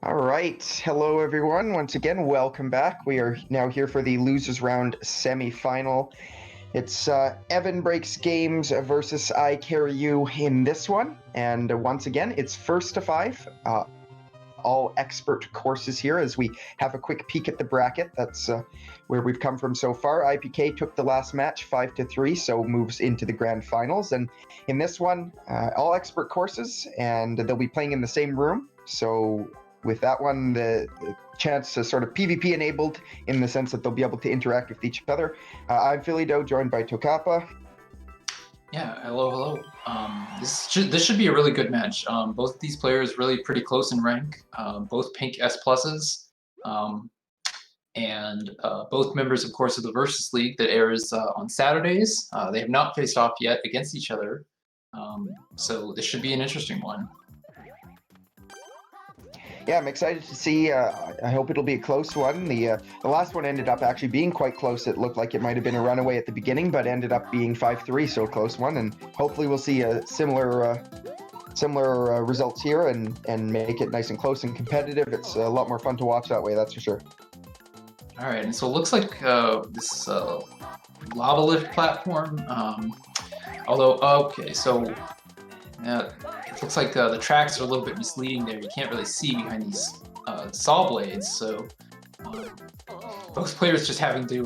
All right. Hello, everyone. Once again, welcome back. We are now here for the losers round semi-final. It's EvanBreaksGames versus ICahriYou in this one. And once again, it's first to five. All expert courses here as we have a quick peek at the bracket. That's where we've come from so far. IPK took the last match 5-3, so moves into the grand finals. And in this one, all expert courses, and they'll be playing in the same room. So with that one, the chance to sort of PvP enabled in the sense that they'll be able to interact with each other. I'm Philly-Do, joined by Tokapa. Yeah, hello. This should be a really good match. Both of these players really pretty close in rank. Both pink S pluses, and both members, of course, of the Versus League that airs on Saturdays. They have not faced off yet against each other, so this should be an interesting one. Yeah, I'm excited to see. I hope it'll be a close one. The last one ended up actually being quite close. It looked like it might have been a runaway at the beginning, but ended up being 5-3, so a close one. And hopefully we'll see a similar results here and make it nice and close and competitive. It's a lot more fun to watch that way, that's for sure. All right, and so it looks like this lava lift platform. Although, okay, so it looks like the tracks are a little bit misleading there. You can't really see behind these saw blades, so both players just having to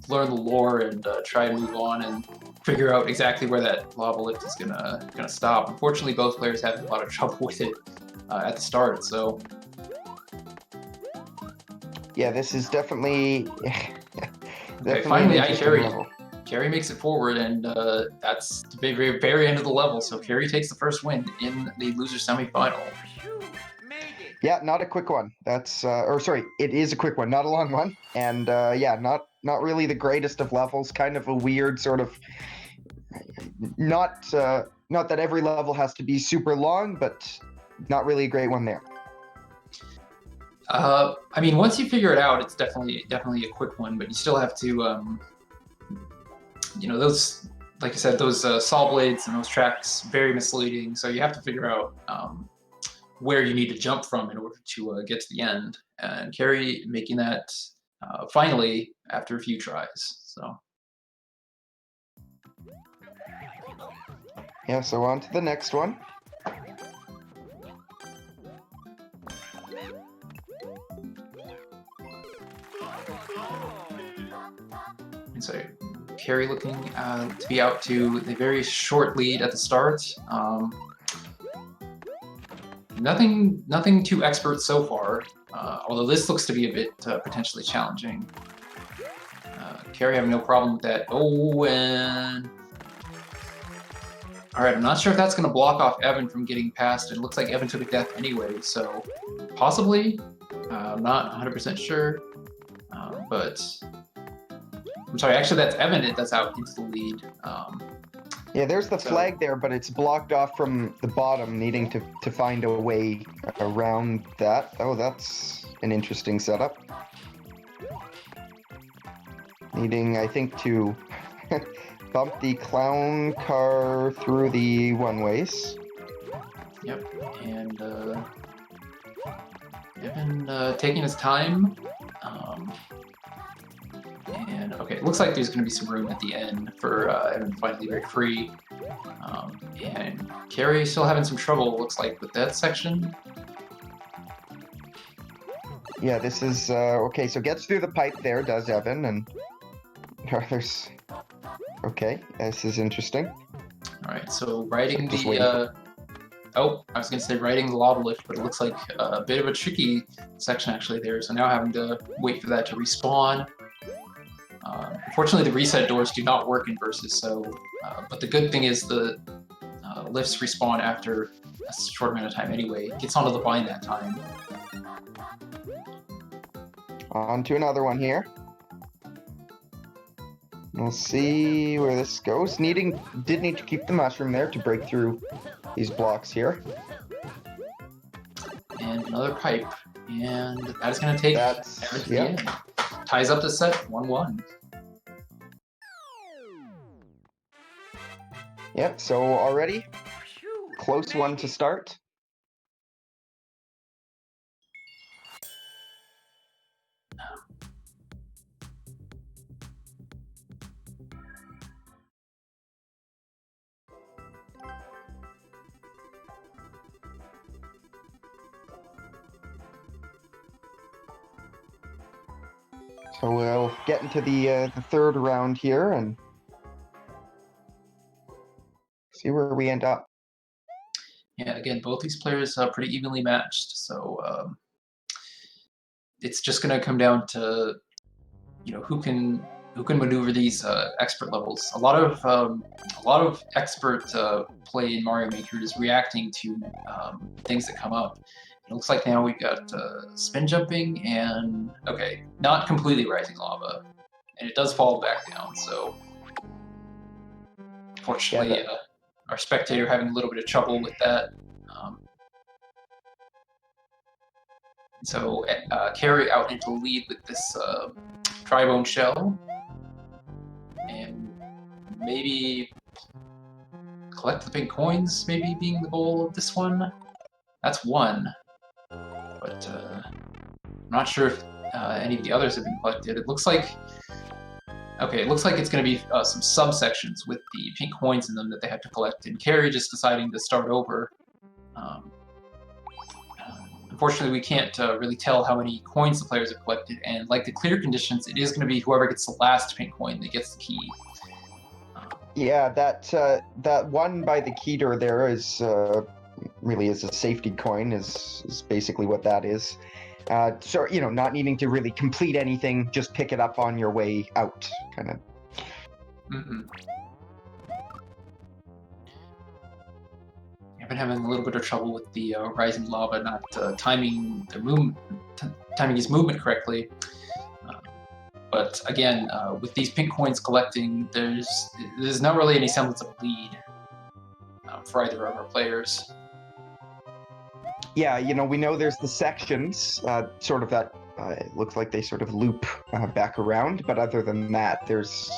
learn the lore and try to move on and figure out exactly where that lava lift is gonna stop. Unfortunately, both players had a lot of trouble with it at the start, so. Yeah, this is definitely. Okay, finally, ICahriYou makes it forward, and that's the very, very end of the level. So Carrie takes the first win in the loser semifinal. Yeah, not a quick one. That's or sorry, it is a quick one, not a long one. And yeah, not really the greatest of levels. Kind of a weird sort of. Not that every level has to be super long, but not really a great one there. I mean, once you figure it out, it's definitely a quick one, but you still have to, you know, those, like I said, those saw blades and those tracks, very misleading. So you have to figure out where you need to jump from in order to get to the end. And Carrie making that finally after a few tries. So. Yeah, so on to the next one. And so Carrie looking to be out to the very short lead at the start. Nothing too expert so far, although this looks to be a bit potentially challenging. Carrie having no problem with that. Oh, and all right, I'm not sure if that's going to block off Evan from getting past. It looks like Evan took a death anyway, so possibly. I'm not 100% sure, but I'm sorry. Actually, that's Evan that's out into the lead. Yeah, there's the flag there, but it's blocked off from the bottom, needing to find a way around that. Oh, that's an interesting setup. Needing, I think, to bump the clown car through the one-ways. Yep, and Evan taking his time. And okay, it looks like there's going to be some room at the end for Evan to finally break free. And Carrie still having some trouble, looks like, with that section. Yeah, this is okay. So gets through the pipe there, does Evan, and there's okay. This is interesting. All right, so riding the oh, I was going to say riding the lava lift, but it looks like a bit of a tricky section actually there. So now having to wait for that to respawn. Unfortunately, the reset doors do not work in Versus, so but the good thing is the lifts respawn after a short amount of time anyway. It gets onto the vine that time. On to another one here. We'll see where this goes. Did need to keep the mushroom there to break through these blocks here. And another pipe. And that is going to take Evan to the end. Ties up the set, 1-1. Yep, so already close one to start. So we'll get into the third round here and see where we end up. Yeah, again, both these players are pretty evenly matched, so it's just going to come down to who can maneuver these expert levels. A lot of expert play in Mario Maker is reacting to things that come up. It looks like now we've got spin jumping and not completely rising lava, and it does fall back down. So fortunately, our spectator having a little bit of trouble with that. So carry out into the lead with this tri-bone shell, and maybe collect the big coins, maybe being the goal of this one. That's one, but I'm not sure if any of the others have been collected. It looks like it's going to be some subsections with the pink coins in them that they have to collect, and Carrie just deciding to start over. Unfortunately, we can't really tell how many coins the players have collected, and like the clear conditions, it is going to be whoever gets the last pink coin that gets the key. Yeah, that one by the key door there is really is a safety coin, is basically what that is. So not needing to really complete anything, just pick it up on your way out, kind of. Mm-hmm. I've been having a little bit of trouble with the rising lava not timing his movement correctly. But again, with these pink coins collecting, there's not really any semblance of lead for either of our players. Yeah, we know there's the sections, sort of that. It looks like they sort of loop back around, but other than that, there's.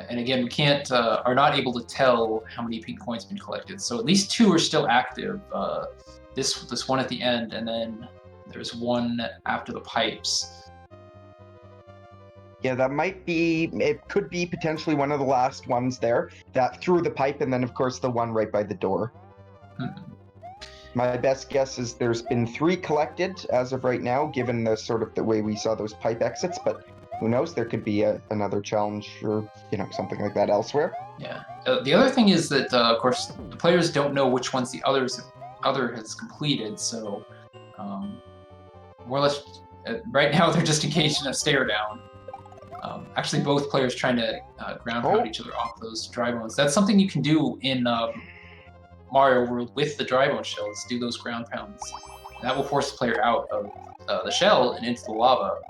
And again, we are not able to tell how many pink coins have been collected. So at least 2 are still active. This one at the end, and then there's one after the pipes. Yeah, it could be potentially one of the last ones there, that through the pipe, and then of course the one right by the door. Mm-hmm. My best guess is there's been 3 collected as of right now, given the sort of the way we saw those pipe exits, but who knows, there could be another challenge or something like that elsewhere. Yeah. The other thing is that, of course, the players don't know which ones the other has completed, so more or less, right now they're just engaged in a stare down. Actually, both players trying to ground pound each other off those dry bones. That's something you can do in Mario World with the dry bone shells, do those ground pounds. And that will force the player out of the shell and into the lava.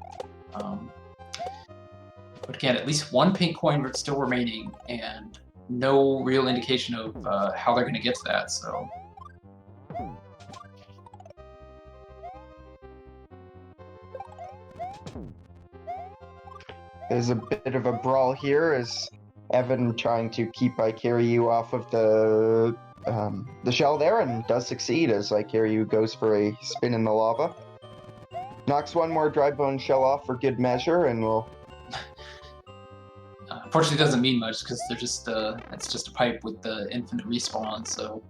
But again, at least 1 pink coin still remaining, and no real indication of how they're going to get to that, so. There's a bit of a brawl here as Evan trying to keep ICahriYou off of the shell there, and does succeed as ICahriYou goes for a spin in the lava. Knocks one more dry bone shell off for good measure, and will. Unfortunately, it doesn't mean much because they're just it's just a pipe with the infinite respawn. So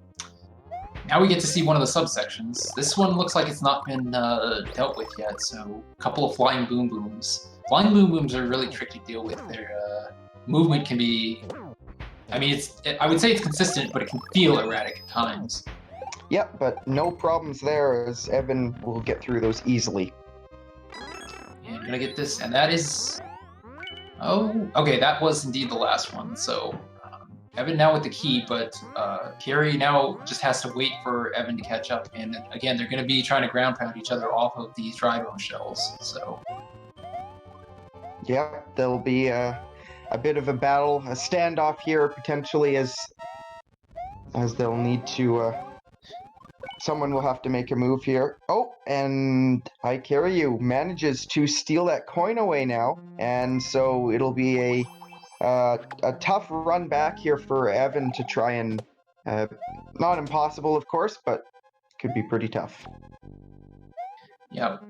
now we get to see one of the subsections. This one looks like it's not been dealt with yet. So a couple of flying boom booms. Flying boom booms are really tricky to deal with. Their movement can be. I mean, I would say it's consistent, but it can feel erratic at times. Yep, but no problems there as Evan will get through those easily. And I'm gonna get this, and that is. Oh, okay, that was indeed the last one. So Evan now with the key, but Carrie now just has to wait for Evan to catch up. And again, they're going to be trying to ground pound each other off of these dry bone shells. So yeah, there'll be a bit of a battle, a standoff here potentially, as they'll need to. Someone will have to make a move here. Oh, and ICahriYou manages to steal that coin away now, and so it'll be a tough run back here for Evan to try and, not impossible, of course, but could be pretty tough. Yep.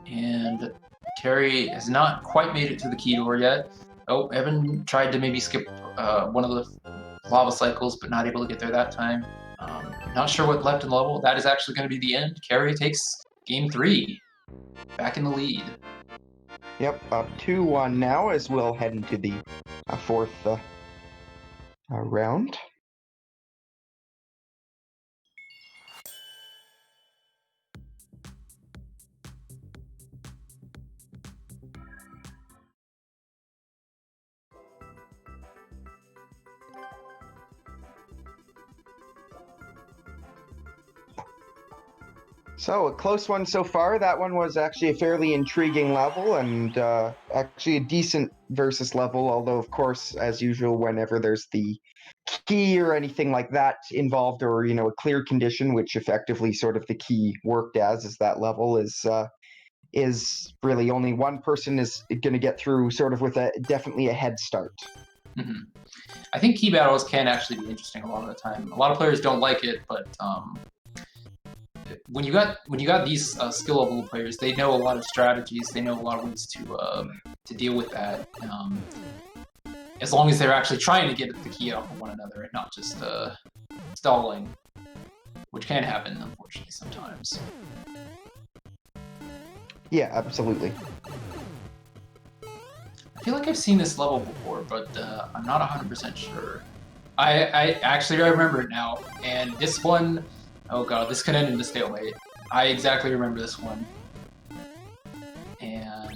And Carrie has not quite made it to the key door yet. Oh, Evan tried to maybe skip one of the lava cycles, but not able to get there that time. Not sure what left in the level. That is actually going to be the end. Carrie gets game 3. Back in the lead. Yep, up 2-1 now as we'll head into the fourth round. So, a close one so far. That one was actually a fairly intriguing level and actually a decent versus level, although, of course, as usual, whenever there's the key or anything like that involved, or, you know, a clear condition, which effectively sort of the key worked as is that level, is really only one person is going to get through sort of with definitely a head start. Mm-hmm. I think key battles can actually be interesting a lot of the time. A lot of players don't like it, but when you got these skill level players, they know a lot of strategies. They know a lot of ways to deal with that. As long as they're actually trying to get the key out of one another and not just stalling, which can happen, unfortunately, sometimes. Yeah, absolutely. I feel like I've seen this level before, but I'm not 100% sure. I remember it now, and this one, oh god, this could end in a stalemate. I exactly remember this one. And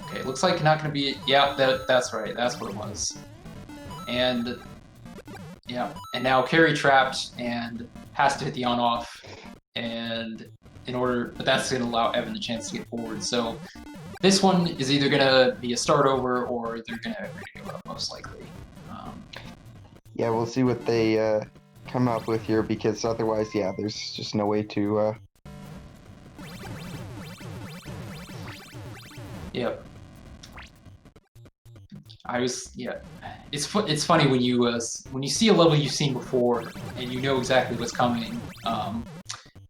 okay, it looks like not gonna be. Yeah, that's right. That's what it was. And yeah, and now Carry trapped and has to hit the on-off, and but that's gonna allow Evan the chance to get forward. So this one is either gonna be a start over or they're gonna agree to give up, most likely. Yeah, we'll see what they come up with here, because otherwise, yeah, there's just no way to. Yep. It's funny when you see a level you've seen before and you know exactly what's coming,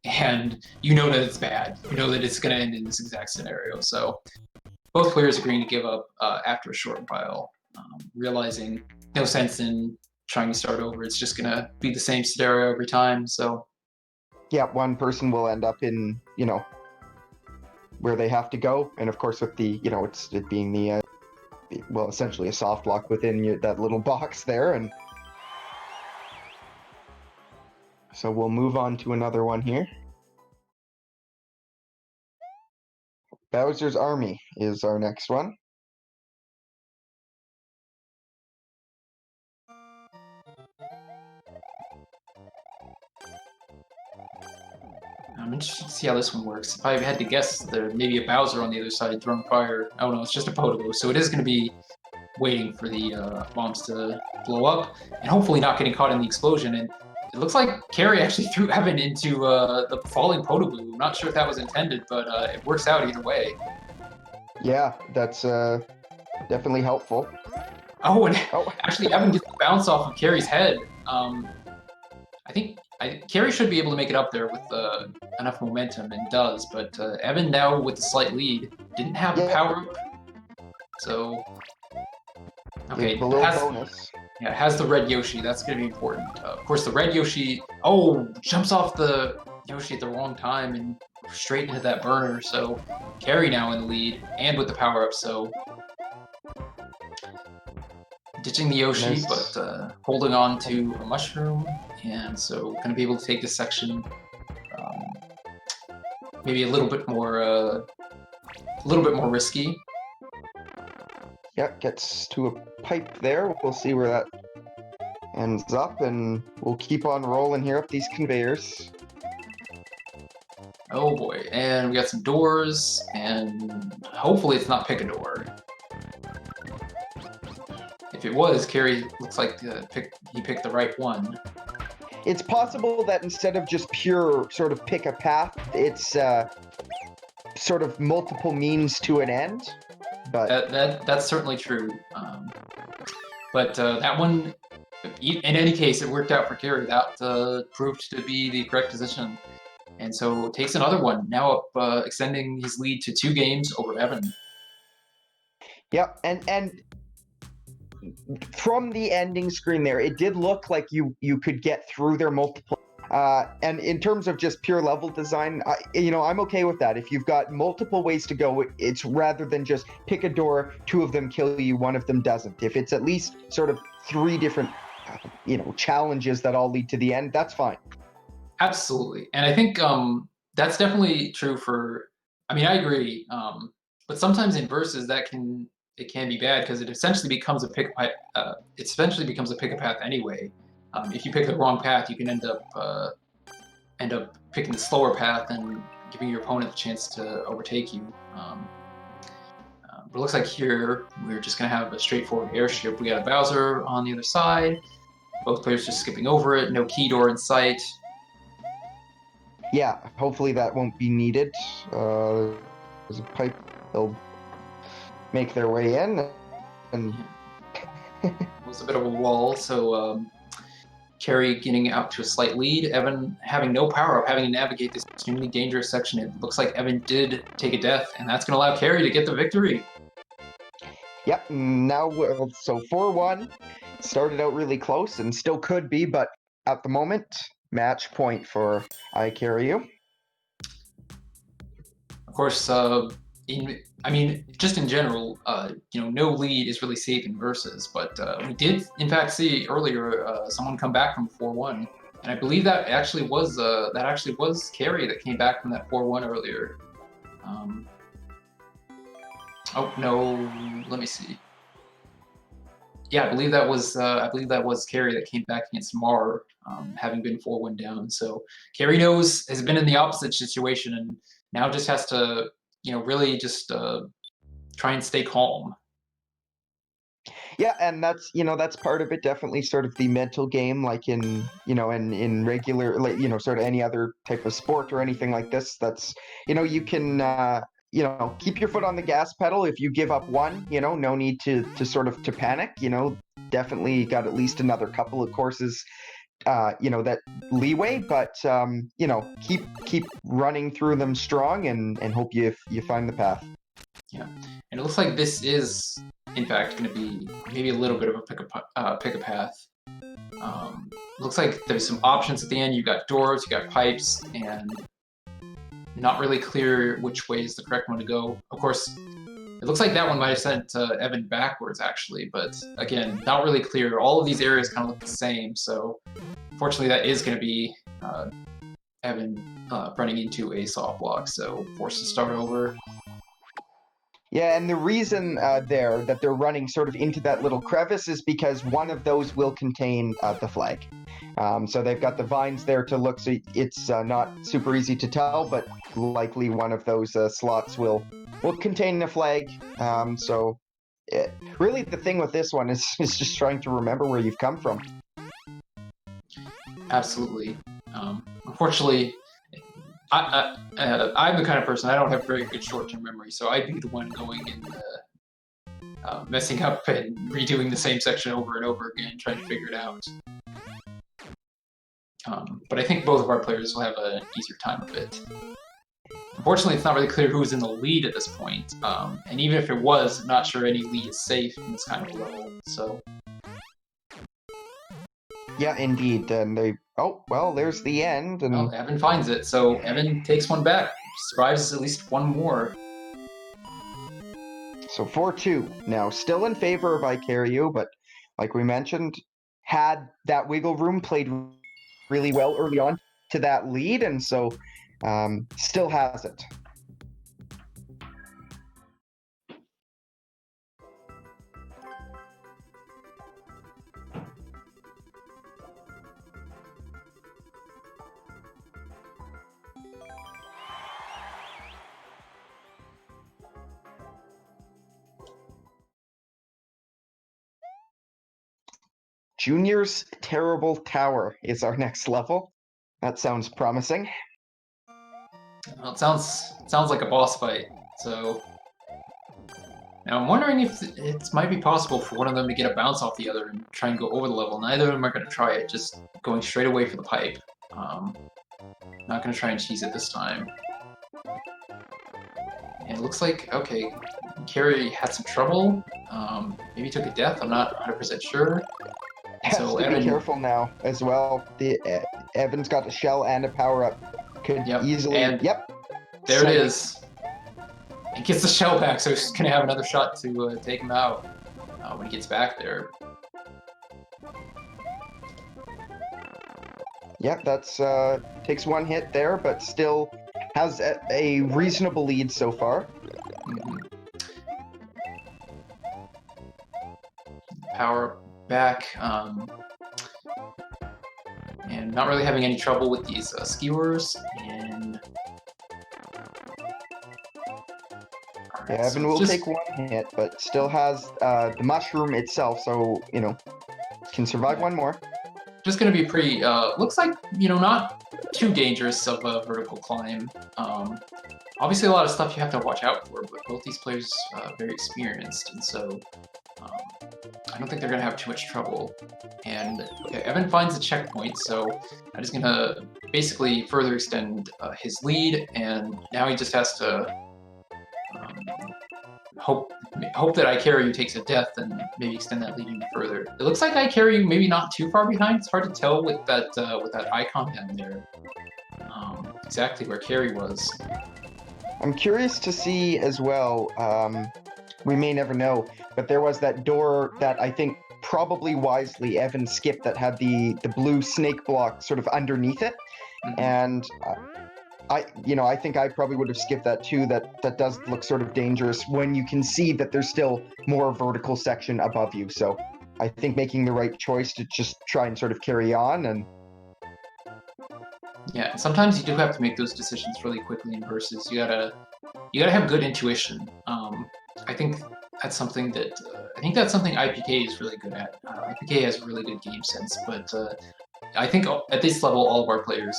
and you know that it's bad. You know that it's gonna end in this exact scenario. So both players agreeing to give up after a short while, realizing no sense in trying to start over. It's just gonna be the same scenario every time. So yeah, one person will end up in, you know, where they have to go, and of course with the, you know, it being the well, essentially a soft lock within that little box there, and so we'll move on to another one here. Bowser's Army is our next one. I'm interested to see how this one works. If I had to guess, there may be a Bowser on the other side throwing fire. Oh no, it's just a Potable. So it is going to be waiting for the bombs to blow up, and hopefully not getting caught in the explosion. And it looks like Carry actually threw Evan into the falling Potable. I'm not sure if that was intended, but it works out either way. Yeah, that's definitely helpful. Oh, and actually Evan gets the bounce off of Carry's head. I think Carry should be able to make it up there with enough momentum, and does, but Evan now with the slight lead didn't have the power-up, so okay, the little bonus. Yeah, it has the red Yoshi. That's going to be important. Of course, the red Yoshi, jumps off the Yoshi at the wrong time and straight into that burner, so Carry now in the lead, and with the power-up, so ditching the Yoshi, nice. But holding on to a mushroom, and so going to be able to take this section maybe a little bit more risky. Yep, gets to a pipe there. We'll see where that ends up, and we'll keep on rolling here up these conveyors. Oh boy, and we got some doors, and hopefully it's not Picador. If it was, Carry looks like he picked the right one. It's possible that instead of just pure sort of pick a path, it's sort of multiple means to an end. But that's certainly true. But that one, in any case, it worked out for Carry. That proved to be the correct position. And so takes another one, now up extending his lead to 2 games over Evan. Yep, and from the ending screen there, it did look like you could get through there multiple And in terms of just pure level design, I'm okay with that. If you've got multiple ways to go, it's rather than just pick a door, 2 of them kill you, 1 of them doesn't. If it's at least sort of 3 different, challenges that all lead to the end, that's fine. Absolutely, and I think that's definitely true for. I mean, I agree, but sometimes in versus it can be bad because it essentially becomes a pick. It essentially becomes a pick a path anyway. If you pick the wrong path, you can end up picking the slower path and giving your opponent the chance to overtake you. But it looks like here we're just going to have a straightforward airship. We got a Bowser on the other side. Both players just skipping over it. No key door in sight. Yeah, hopefully that won't be needed. There's a pipe. They'll make their way in. And it was a bit of a wall, so Carry getting out to a slight lead. Evan having no power-up, having to navigate this extremely dangerous section. It looks like Evan did take a death, and that's going to allow Carry to get the victory. Yep, now, so 4-1. Started out really close and still could be, but at the moment, match point for ICahriYou. Of course, just in general, no lead is really safe in versus, but we did, in fact, see earlier someone come back from 4-1, and I believe that actually was Carry that came back from that 4-1 earlier. Oh no, let me see. Yeah, I believe that was Carry that came back against Mar, having been 4-1 down. So Carry has been in the opposite situation and now just has to, really just try and stay calm. Yeah, and that's part of it. Definitely, sort of the mental game, like in regular, like sort of any other type of sport or anything like this. That's you can keep your foot on the gas pedal. If you give up one, no need to sort of to panic. Definitely got at least another couple of courses that leeway, but keep running through them strong and hope you find the path. Yeah, and it looks like this is in fact going to be maybe a little bit of a pick a path. Looks like there's some options at the end. You got doors, you got pipes, and not really clear which way is the correct one to go. Of course, it looks like that one might have sent Evan backwards, actually, but again, not really clear. All of these areas kind of look the same, so unfortunately that is going to be Evan running into a soft block, so forced to start over. Yeah, and the reason that they're running sort of into that little crevice is because one of those will contain the flag. So they've got the vines there to look, so it's not super easy to tell, but likely one of those slots will contain the flag. Really the thing with this one is just trying to remember where you've come from. Absolutely. Unfortunately, I'm the kind of person, I don't have very good short-term memory, so I'd be the one going and messing up and redoing the same section over and over again, trying to figure it out. But I think both of our players will have an easier time of it. Unfortunately, it's not really clear who's in the lead at this point, and even if it was, I'm not sure any lead is safe in this kind of level, so... Yeah, indeed, and there's the end, and... Oh, Evan finds it, so Evan takes one back, survives at least one more. So 4-2, now still in favor of ICahriYou, but like we mentioned, had that wiggle room, played really well early on to that lead, and so still has it. Jrs Terrible Tower is our next level. That sounds promising. Well, it sounds like a boss fight, so... Now I'm wondering if it might be possible for one of them to get a bounce off the other and try and go over the level. Neither of them are going to try it, just going straight away for the pipe. Not going to try and cheese it this time. And it looks like, okay, Carry had some trouble. Maybe took a death, I'm not 100% sure. Has So to be Evan, careful now as well. Evan's got a shell and a power up. Could easily. and Yep. there it Psych. is. He gets the shell back, so he's gonna have another shot to take him out when he gets back there. Yep, that's takes one hit there, but still has a reasonable lead so far. Mm-hmm. Power back, and not really having any trouble with these skewers. And Yeah, Evan will take one hit, but still has the mushroom itself, so you know can survive one more. Just going to be pretty. Looks like not too dangerous of a vertical climb. Obviously, a lot of stuff you have to watch out for, but both these players are very experienced, and so I don't think they're going to have too much trouble. And okay, Evan finds a checkpoint, so I'm just going to basically further extend his lead, and now he just has to hope that ICahriYou takes a death and maybe extend that lead even further. It looks like ICahriYou maybe not too far behind. It's hard to tell with that icon down there exactly where Carry was. I'm curious to see as well. We may never know, but there was that door that I think probably wisely Evan skipped that had the blue snake block sort of underneath it, and I think I probably would have skipped that too. That does look sort of dangerous when you can see that there's still more vertical section above you. So I think making the right choice to just try and sort of carry on. And yeah, sometimes you do have to make those decisions really quickly in versus. You gotta have good intuition. I think that's something that IPK is really good at. IPK has really good game sense, but I think at this level, all of our players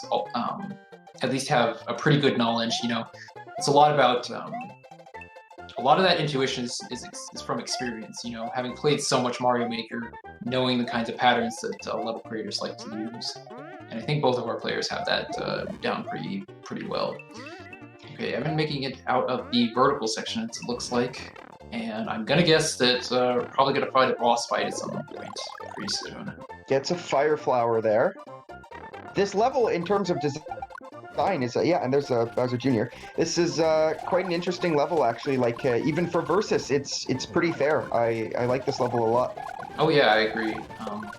at least have a pretty good knowledge. It's a lot about a lot of that intuition is from experience. Having played so much Mario Maker, knowing the kinds of patterns that level creators like to use, and I think both of our players have that down pretty well. Okay, I've been making it out of the vertical section, it looks like, and I'm gonna guess that we're probably gonna fight a boss fight at some point pretty soon. Gets a fire flower there. This level, in terms of design, is and there's a Bowser Jr. This is quite an interesting level, actually. Like even for versus, it's pretty fair. I like this level a lot. Oh yeah, I agree.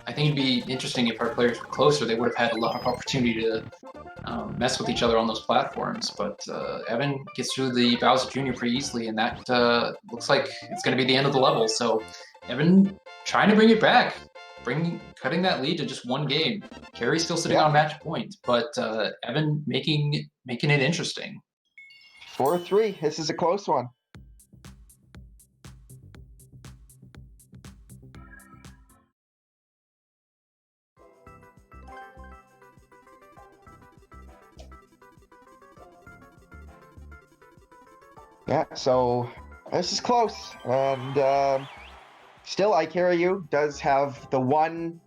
I think it'd be interesting if our players were closer. They would have had a lot of opportunity to mess with each other on those platforms. But Evan gets through the Bowser Jr. pretty easily, and that looks like it's going to be the end of the level. So Evan trying to bring it back, cutting that lead to just one game. Carry's still sitting on match point, but Evan making it interesting. 4-3. This is a close one. Yeah, so this is close, and still ICahriYou does have the one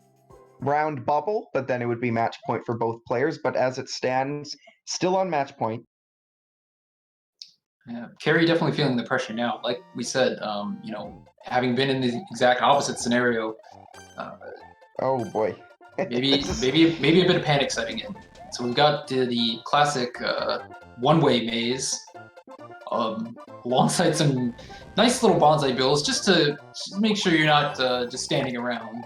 round bubble, but then it would be match point for both players. But as it stands, still on match point. Yeah, Carry definitely feeling the pressure now. Like we said, having been in the exact opposite scenario. Oh boy. maybe a bit of panic setting in. So we've got the classic one-way maze, alongside some nice little bonsai bills, just to make sure you're not just standing around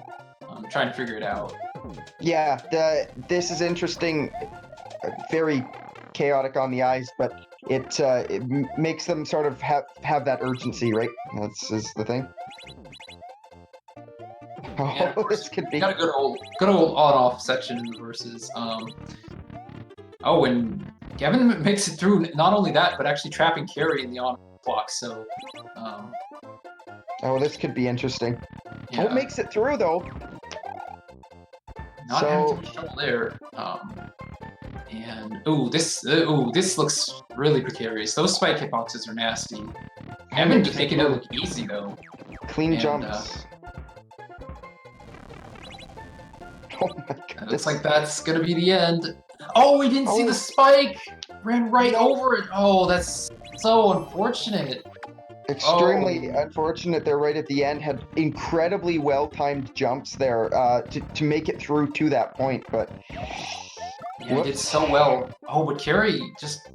trying to figure it out. Yeah, this is interesting. Very chaotic on the eyes, but it makes them sort of have that urgency, right? That's is the thing. Oh, yeah, this could be. Got a good old on-off section in the verses. Oh, and Gavin makes it through. Not only that, but actually trapping Carry in the on block. So. Oh, this could be interesting. Yeah. What makes it through though? Not having too much trouble there. And this looks really precarious. Those spike hitboxes are nasty. Evan just making it look easy though. Clean jumps. Oh my god. It looks like that's gonna be the end. Oh, we didn't see the spike! Ran right over it! Oh, that's so unfortunate. Extremely unfortunate there right at the end. Had incredibly well-timed jumps there to make it through to that point, but yeah, he did so well. Oh, but Carry just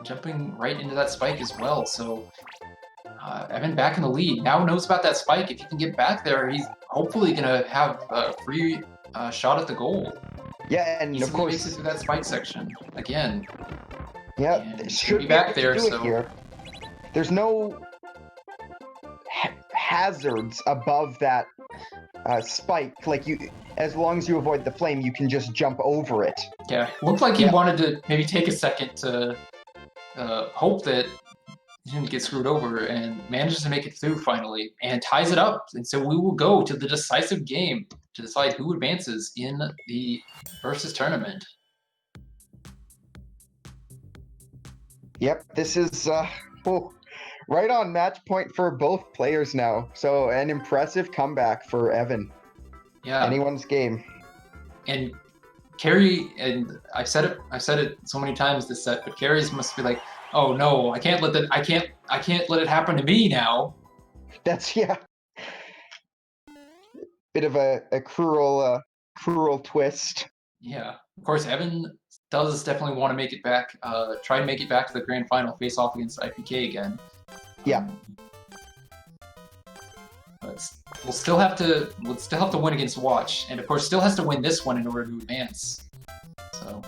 jumping right into that spike as well. So Evan back in the lead. Now knows about that spike. If he can get back there, he's hopefully gonna have a free shot at the goal. Yeah, and of course makes it through that spike section again. Yeah, should be back there. So here. There's no hazards above that spike. Like as long as you avoid the flame, you can just jump over it. Yeah, looked like he wanted to maybe take a second to hope that he didn't get screwed over, and manages to make it through finally and ties it up. And so we will go to the decisive game to decide who advances in the versus tournament. Yep, this is right on match point for both players now. So an impressive comeback for Evan. Yeah, anyone's game. And Carry, and I've said it so many times this set, but Carrie's must be like, oh no, I can't let it happen to me now. That's bit of a cruel twist. Yeah, of course Evan does definitely want to make it back, try and make it back to the grand final, face off against IPK again. Yeah. But we'll still have to win against Watch, and of course still has to win this one in order to advance. So.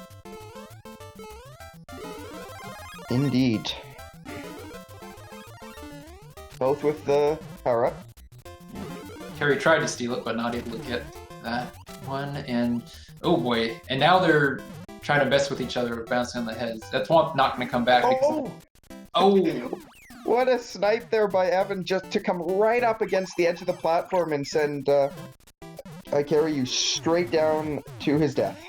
Indeed. Both with the power up. Carrie tried to steal it, but not able to get that one. And oh boy! And now they're trying to mess with each other, bouncing on the heads. That's not going to come back. Oh! What a snipe there by Evan, just to come right up against the edge of the platform and send ICahriYou straight down to his death.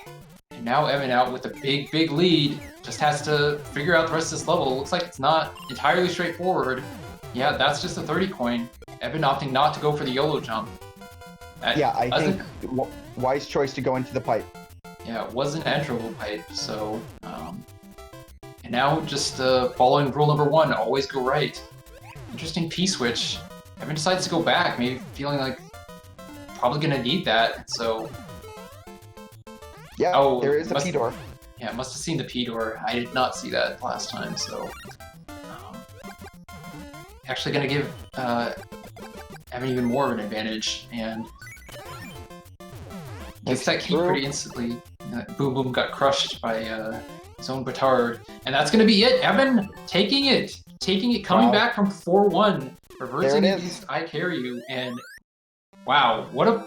And now Evan out with a big lead. Just has to figure out the rest of this level. Looks like it's not entirely straightforward. Yeah, that's just a 30 coin. Evan opting not to go for the YOLO jump. I think wise choice to go into the pipe. Yeah, it was an enterable pipe, so... and now just following rule number 1, always go right. Interesting P-switch. Evan decides to go back, maybe feeling like probably gonna need that, so... Yeah, there is a P-door. Yeah, must have seen the P-door. I did not see that last time, so... actually gonna give Evan even more of an advantage, and... gets that key pretty instantly. Boom Boom got crushed by his own Batard, and that's going to be it. Evan taking it, coming back from 4-1, reversing against ICahriYou, and wow, what a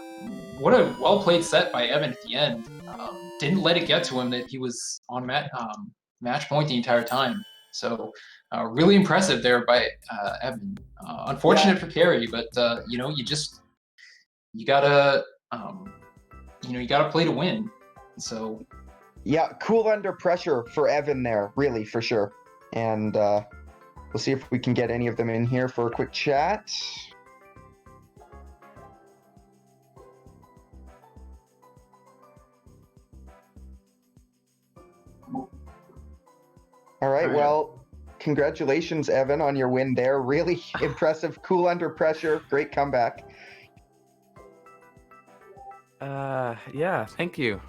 well played set by Evan at the end. Didn't let it get to him that he was on match point the entire time. So really impressive there by Evan. Unfortunate for Carrie, but you gotta play to win. So yeah, cool under pressure for Evan there, really, for sure. And we'll see if we can get any of them in here for a quick chat. All right, well, congratulations, Evan, on your win there. Really impressive, cool under pressure, great comeback. Yeah, thank you.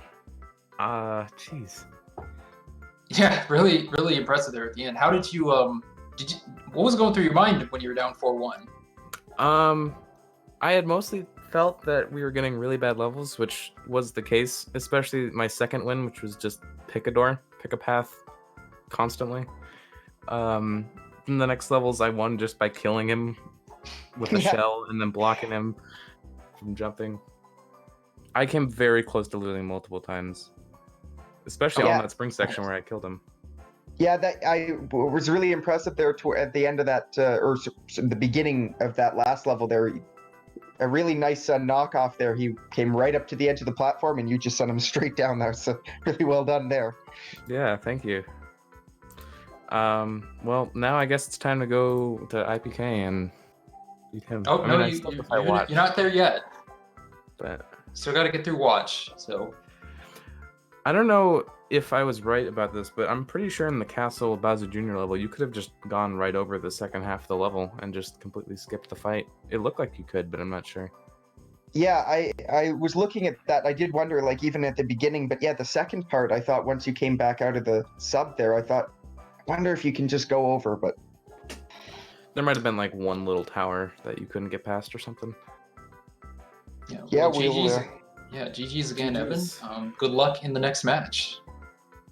Jeez. Yeah, really impressive there at the end. How did you what was going through your mind when you were down 4-1? I had mostly felt that we were getting really bad levels, which was the case, especially my second win, which was just pick a door, pick a path constantly. In the next levels I won just by killing him with a shell and then blocking him from jumping. I came very close to losing multiple times, especially on that spring section where I killed him. Yeah, that I was really impressive there at the end of that, or the beginning of that last level there. A really nice knockoff there. He came right up to the edge of the platform, and you just sent him straight down there. So really well done there. Yeah, thank you. Well, now I guess it's time to go to IPK and beat him. Oh, no, you're not there yet. But still got to get through Watch, so... I don't know if I was right about this, but I'm pretty sure in the Castle Bowser Jr. level, you could have just gone right over the second half of the level and just completely skipped the fight. It looked like you could, but I'm not sure. Yeah, I was looking at that. I did wonder, like, even at the beginning, but yeah, the second part, I thought once you came back out of the sub there, I wonder if you can just go over, but... There might have been like one little tower that you couldn't get past or something. Yeah, well, we'll... GG's again, GG's. Evan. Good luck in the next match.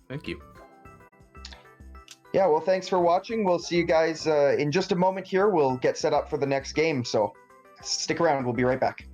Thank you. Yeah, well, thanks for watching. We'll see you guys in just a moment here. We'll get set up for the next game, so stick around. We'll be right back.